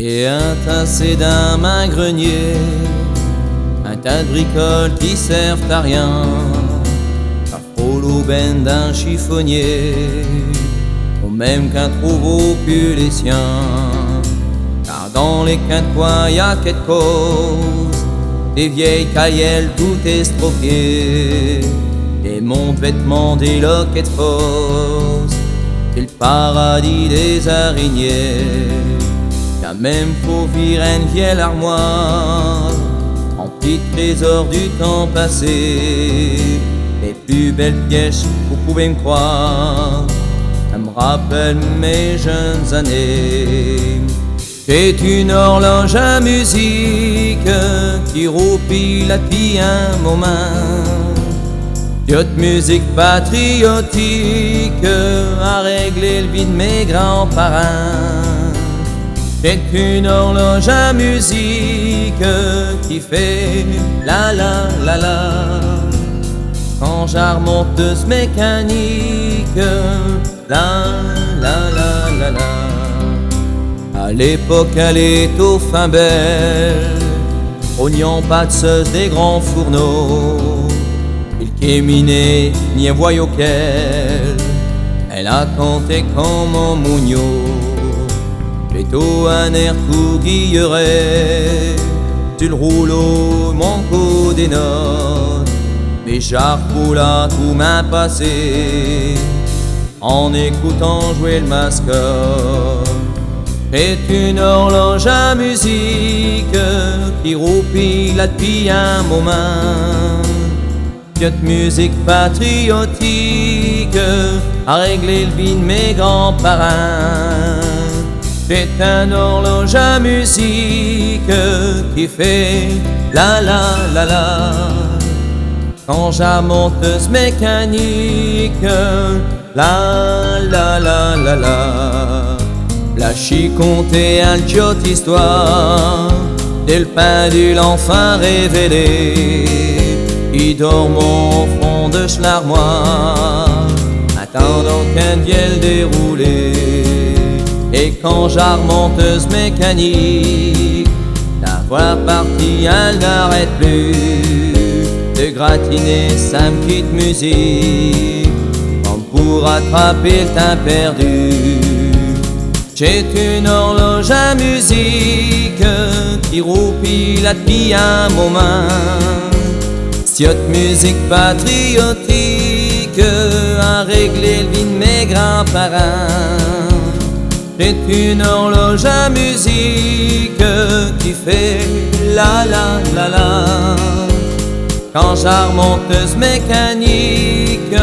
et un tassé d'un main grenier, un tas de bricoles qui servent à rien, la frôle aubaine d'un chiffonnier, au même qu'un trouveau pue les siens. Car dans les quintoins y a quelque cause, des vieilles caillelles tout estropiées, des montes vêtements, des loquettes fausses, c'est le paradis des araignées. Y'a même faut virer une vieille armoire remplie de trésors du temps passé, les plus belles pièces, vous pouvez me croire, ça me rappelle mes jeunes années. C'est une horloge à musique qui roupille depuis un moment, de musique patriotique à régler le vie de mes grands-parents. C'est une horloge à musique qui fait la la la la quand j'armonteuse mécanique, la la la la la. À l'époque elle est au fin belle, oignons pâtisseuse des grands fourneaux, il qu'éminait n'y voyait auquel, elle a compté comme un mougneau. Plutôt un air tout guilleret, tu le rouleau, mon coup des notes, mes jarres là tout m'a passé, en écoutant jouer le mascotte. C'est une horloge à musique qui roupille là depuis un moment, de musique patriotique à régler le vie de mes grands-parents. C'est un horloge à musique qui fait la la la la quand j'armonteuse mécanique, la la la la la. La chiconté a le jotte histoire del pendule enfin révélé, qui dort au fond de l'armoire attendant qu'un vielle déroulé. Et quand j'armonteuse mécanique, la voix partie, elle n'arrête plus de gratiner sa petite musique, comme pour attraper le temps perdu. J'ai une horloge à musique qui roupille là depuis un moment, cette musique patriotique à régler le vie de mes grands-parents. C'est une horloge à musique qui fait la la la la quand j'armonteuse mécanique,